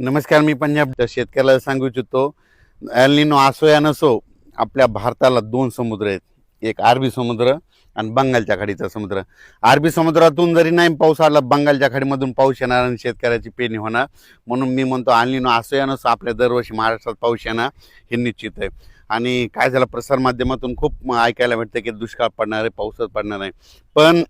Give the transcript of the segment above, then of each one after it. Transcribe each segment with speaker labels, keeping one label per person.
Speaker 1: नमस्कार, मी पंजाबच्या शेतकऱ्याला सांगू इच्छितो, एल निनो असो या नसो, आपल्या भारताला दोन समुद्र आहेत. एक अरबी समुद्र आणि बंगालच्या खाडीचा समुद्र. अरबी समुद्रातून जरी नाही पाऊस आला, बंगालच्या खाडीमधून पाऊस येणार आणि शेतकऱ्याची पेरणी होणार. म्हणून मी म्हणतो एल निनो असो या नसो, आपल्या दरवर्षी महाराष्ट्रात पाऊस येणार हे निश्चित आहे. आणि काय झालं, प्रसारमाध्यमातून खूप ऐकायला भेटतं की दुष्काळ पडणार आहे, पाऊसच पडणार नाही. पण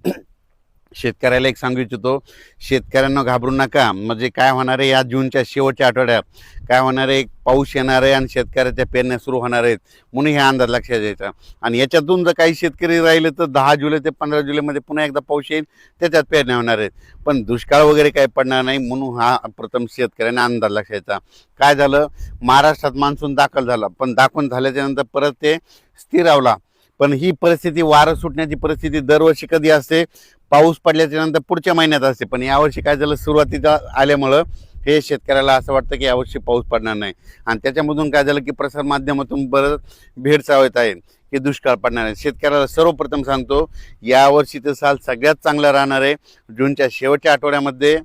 Speaker 1: शेतकऱ्याला एक सांगू इच्छितो, शेतकऱ्यांना घाबरू नका. म्हणजे काय होणार आहे, या जूनच्या शेवटच्या आठवड्यात काय होणार आहे, पाऊस येणार आहे आणि शेतकऱ्याच्या पेरण्या सुरू होणार आहेत, म्हणून हे अंदाज लक्षात द्यायचा. आणि याच्यातून जर काही शेतकरी राहिले तर 10 जुलै ते 15 जुलैमध्ये पुन्हा एकदा पाऊस येईल, त्याच्यात पेरण्या होणार आहेत. पण दुष्काळ वगैरे काही पडणार नाही, म्हणून हा प्रथम शेतकऱ्यांना अंदाज लक्षात द्यायचा. काय झालं, महाराष्ट्रात मान्सून दाखल झाला, पण दाखल झाल्याच्या नंतर परत ते स्थिरावला. पण ही परिस्थिती, वारं सुटण्याची परिस्थिती दरवर्षी कधी असते, पाऊस पडल्याच्या नंतर पुढच्या महिन्यात असते. पण यावर्षी काय झालं, सुरुवातीला आल्यामुळं हे शेतकऱ्याला असं वाटतं की यावर्षी पाऊस पडणार नाही. आणि त्याच्यामधून काय झालं की प्रसारमाध्यमातून बरंच भेडसावत आहे की दुष्काळ पडणार आहे. शेतकऱ्याला सर्वप्रथम सांगतो, यावर्षीचं साल सगळ्यात चांगलं राहणार आहे. जूनच्या शेवटच्या आठवड्यामध्ये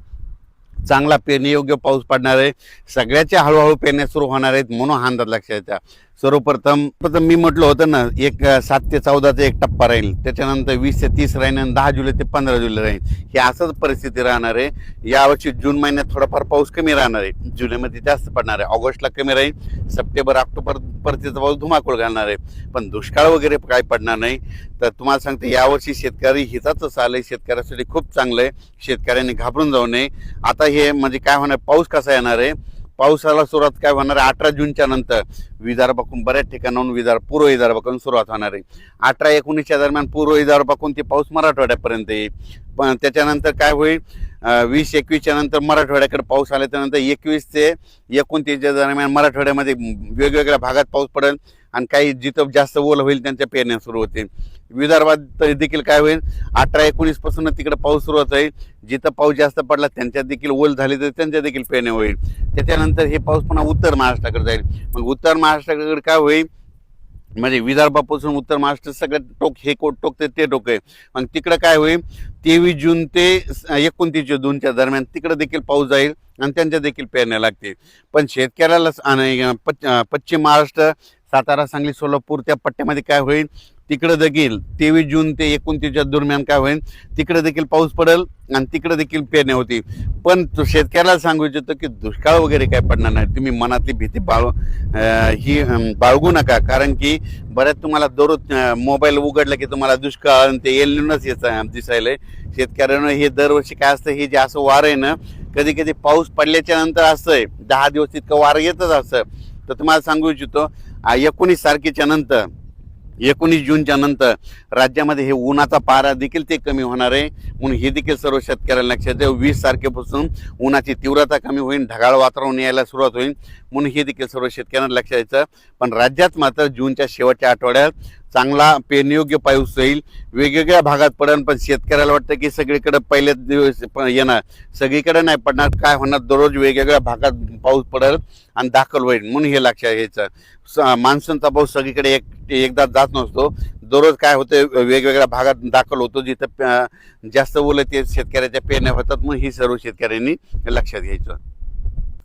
Speaker 1: चांगला पेरणीयोग्य पाऊस पडणार आहे. सगळ्याच्या हळूहळू पेरण्या सुरू होणार आहेत, म्हणून हा अंदाज लक्षात द्या. सर्वप्रथम मी म्हटलं होतं ना, 7 ते 14चा एक टप्पा राहील, त्याच्यानंतर 20 ते 30 राहील आणि 10 जुलै ते 15 जुलै राहील. ही असंच परिस्थिती राहणार आहे. यावर्षी जून महिन्यात थोडाफार पाऊस कमी राहणार आहे, जुलैमध्ये जास्त पडणार आहे, ऑगस्टला कमी राहील, सप्टेंबर ऑक्टोबर परतीचा पाऊस धुमाकूळ घालणार आहे. पण दुष्काळ वगैरे काय पडणार नाही. तर तुम्हाला सांगते, यावर्षी शेतकरी हिताचं साल आहे, शेतकऱ्यासाठी खूप चांगलं आहे. शेतकऱ्यांनी घाबरून जाऊ नये. आता हे म्हणजे काय होणार, पाऊस कसा येणार आहे, पावसाला सुरुवात काय होणार आहे, 18 जूनच्या नंतर विदर्भाकडून बऱ्याच ठिकाणाहून पूर्व विदर्भाकडून सुरुवात होणार आहे. 18-19च्या दरम्यान पूर्व विदर्भाकडून ते पाऊस मराठवाड्यापर्यंत येईल. पण त्याच्यानंतर काय होईल, 20-21च्या नंतर मराठवाड्याकडे पाऊस आल्याच्या नंतर 21 ते 29च्या दरम्यान मराठवाड्यामध्ये वेगवेगळ्या भागात पाऊस पडेल आणि काही जिथं जास्त ओल होईल त्यांच्या पेरण्या सुरू होतील. विदर्भात देखील काय होईल, 18-19 पासून तिकडे पाऊस सुरुवात होईल. जिथं पाऊस जास्त पडला त्यांच्यात देखील ओल झाली तर त्यांच्या देखील पेरण्या होईल. त्याच्यानंतर हे पाऊस पुन्हा उत्तर महाराष्ट्राकडे जाईल. मग उत्तर महाराष्ट्राकडे काय होईल, म्हणजे विदर्भापासून उत्तर महाराष्ट्र सगळं टोक, हे टोकते ते टोक आहे. मग तिकडं काय होईल, 23 जून ते 29 जूनच्या दरम्यान तिकडे देखील पाऊस जाईल आणि त्यांच्या देखील पेरण्या लागतील. पण शेतकऱ्याला पश्चिम महाराष्ट्र, सातारा, सांगली, सोलापूर त्या पट्ट्यामध्ये काय होईल, तिकडं देखील 23 जून ते 29च्या दरम्यान काय होईल, तिकडे देखील पाऊस पडेल आणि तिकडे देखील पेरण्या होतील. पण शेतकऱ्याला सांगू इच्छितो की दुष्काळ वगैरे काय पडणार नाही. तुम्ही मनातली भीती बाळगू नका. कारण की बऱ्याच तुम्हाला दररोज मोबाईल उघडला की तुम्हाला दुष्काळ आणि ते एल निनोच दिसायलंय. शेतकऱ्यांना हे दरवर्षी काय असतं, हे जे असं वारं आहे ना, कधी कधी पाऊस पडल्याच्या नंतर असं आहे 10 दिवस इतकं वारं येतच असतं. तर तुम्हाला सांगू इच्छितो, 19 तारखेच्या नंतर, 19 जूनच्या नंतर राज्यामध्ये हे उन्हाचा पारा देखील ते कमी होणार आहे. म्हणून हे देखील सर्व शेतकऱ्यांना लक्षात द्या. 20 तारखेपासून उन्हाची तीव्रता कमी होईल, ढगाळ वातावरण यायला सुरुवात होईल, म्हणून हे देखील सर्व शेतकऱ्यांना लक्षात द्यायचं. पण राज्यात मात्र जूनच्या शेवटच्या आठवड्यात चांगला पेरणीयोग्य पाऊस होईल, वेगवेगळ्या भागात पडेल. पण शेतकऱ्याला वाटतं की सगळीकडे पहिलेच दिवस येणार, सगळीकडे नाही पडणार. काय होणार, दररोज वेगवेगळ्या भागात पाऊस पडेल आणि दाखल होईल, म्हणून हे लक्षात घ्यायचं. मान्सूनचा पाऊस सगळीकडे एकदा जात नसतो, दररोज काय होतं, वेगवेगळ्या भागात दाखल होतो. जिथं जास्त ओलं ते शेतकऱ्याच्या पेरण्या होतात, म्हणून ही सर्व शेतकऱ्यांनी लक्षात घ्यायचं.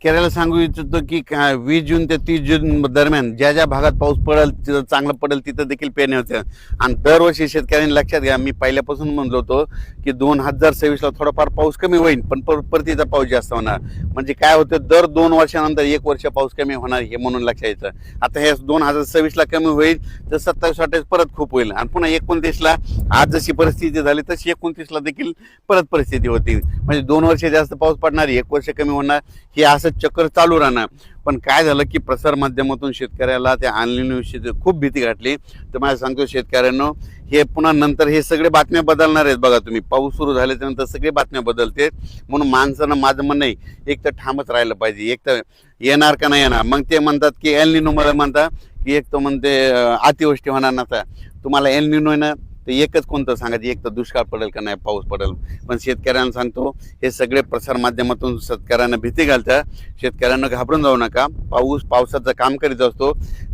Speaker 1: शेतकऱ्याला सांगू इच्छितो की 20 जून ते 30 जून दरम्यान ज्या ज्या भागात पाऊस पडेल, तिथं चांगलं पडेल, तिथं देखील पेरण्या होत्या. आणि दरवर्षी शेतकऱ्यांनी लक्षात घ्या, मी पहिल्यापासून म्हणलो होतो की 2026ला थोडाफार पाऊस कमी होईल, पण परतीचा पाऊस जास्त होणार. म्हणजे काय होतं, दर 2 वर्षानंतर 1 वर्ष पाऊस कमी होणार, हे म्हणून लक्षात यायचं. आता हे 2026ला कमी होईल तर 27-28 परत खूप होईल आणि पुन्हा 29ला आज जशी परिस्थिती झाली तशी 29ला देखील परत परिस्थिती होती. म्हणजे 2 वर्ष जास्त पाऊस पडणार, 1 वर्ष कमी होणार, हे असं चक्कर चालू राहणार. पण काय झालं की प्रसारमाध्यमातून शेतकऱ्याला त्या एल निनोची खूप भीती घातली. तर मला सांगतो शेतकऱ्यांनो, हे पुन्हा नंतर हे सगळे बातम्या बदलणार आहेत. बघा तुम्ही, पाऊस सुरू झाल्याच्या नंतर सगळे बातम्या बदलते. म्हणून माणसानं, माझं म्हणणं नाही, एक तर ठामच राहिलं पाहिजे, एक तर येणार का नाही येणार. मग ते म्हणतात की एल निनो, मला म्हणतात की एक तर म्हणते अतिवृष्टी होणार नसा. तुम्हाला एल निनो आहे ना, तर एकच कोणतं सांगायचं, एक तर दुष्काळ पडेल का नाही, पाऊस पडेल. पण शेतकऱ्यांना सांगतो, हे सगळे प्रसारमाध्यमातून शेतकऱ्यांना भीती घालतात. शेतकऱ्यांना घाबरून जाऊ नका. पाऊसाचं काम करीत असतो.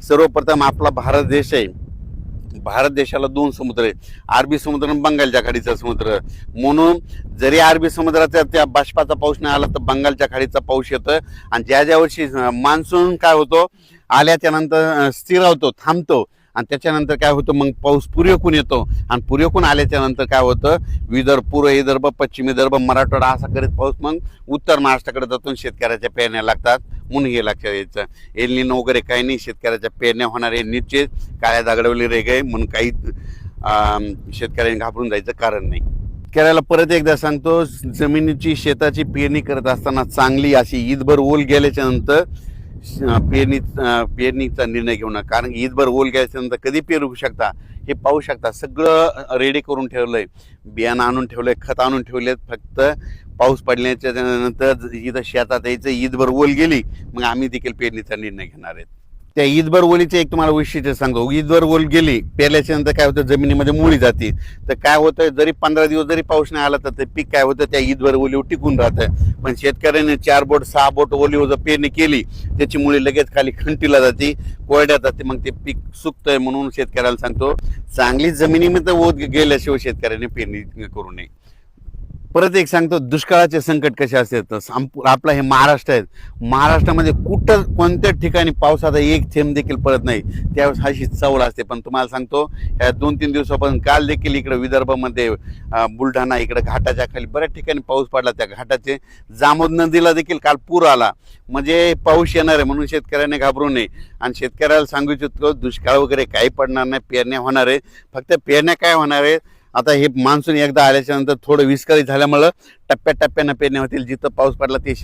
Speaker 1: सर्वप्रथम आपला भारत देश आहे, भारत देशाला दोन समुद्र आहेत, अरबी समुद्र आणि बंगालच्या खाडीचा समुद्र. म्हणून जरी अरबी समुद्राचा त्या बाष्पाचा पाऊस नाही आला तर बंगालच्या खाडीचा पाऊस येतोय. आणि ज्या ज्या वर्षी मान्सून काय होतो, आल्याच्या नंतर स्थिरावतो, थांबतो, आणि त्याच्यानंतर काय होतं, मग पाऊस पुरेकून येतो. आणि पुरेकून आल्याच्या नंतर काय होतं, विदर्भ, पूर्व विदर्भ, पश्चिम विदर्भ, मराठवाडा असा करीत पाऊस मग उत्तर महाराष्ट्राकडे जातून शेतकऱ्याच्या पेरण्या लागतात. म्हणून हे लक्षात यायचं, एल निनो वगैरे काही नाही, शेतकऱ्याच्या पेरण्या होणार आहे निश्चित. काळ्या दगडावली रेग आहे म्हणून काही शेतकऱ्यांनी घाबरून जायचं कारण नाही. शेतकऱ्याला परत एकदा सांगतो, जमिनीची शेताची पेरणी करत असताना चांगली अशी ईदभर ओल गेल्याच्या नंतर पेरणीचा निर्णय घेऊ नका. कारण ईदभर ओल गेल्याच्या नंतर कधी पेरू शकता हे पाहू शकता. सगळं रेडी करून ठेवलंय, बियाणं आणून ठेवलंय, खत आणून ठेवलेत. फक्त पाऊस पडल्याच्या नंतर इथं शेतात यायचं, ईदभर ओल गेली मग आम्ही देखील पेरणीचा निर्णय घेणार आहेत. त्या ईदभर ओलीचं एक तुम्हाला वैशिष्ट्य सांगतो. ईदभर ओल गेली, पेरल्याच्या नंतर काय होतं, जमिनीमध्ये मुळी जाते. तर काय होतं, जरी 15 दिवस जरी पाऊस नाही आला तर ते पीक काय होतं, त्या ईदभर ओलीवर टिकून राहतं. पण शेतकऱ्याने 4 बोट 6 बोट ओलीवर जर पेरणी केली, त्याची मुळी लगेच खाली खंटीला जाते, कोरड्यात जाते, मग ते पीक सुकतंय. म्हणून शेतकऱ्याला सांगतो, चांगली जमिनीमध्ये ओत गेल्याशिवाय शेतकऱ्याने पेरणी करू नये. परत एक सांगतो, दुष्काळाचे संकट कसे असतात. आपला हे महाराष्ट्र आहे, महाराष्ट्रामध्ये कुठं कोणत्या ठिकाणी पावसाचा एक थेंब देखील पडत नाही, त्यावेळेस अशी चवळ असते. पण तुम्हाला सांगतो, ह्या 2-3 दिवसापासून काल देखील इकडे विदर्भामध्ये बुलढाणा इकडे घाटाच्या खाली बऱ्याच ठिकाणी पाऊस पडला. त्या घाटाचे जामोद नदीला देखील काल पूर आला. म्हणजे पाऊस येणार आहे म्हणून शेतकऱ्याने घाबरू नये. आणि शेतकऱ्याला सांगू इच्छितो, दुष्काळ वगैरे काही पडणार नाही, पेरण्या होणार आहे. फक्त पेरण्या काय होणार आहे, आता हे मान्सून एकदा आल्याच्या नंतर थोडं विस्कळीत झाल्यामुळं टप्प्याटप्प्यानं पेरण्या होतील. जिथं पाऊस पडला ते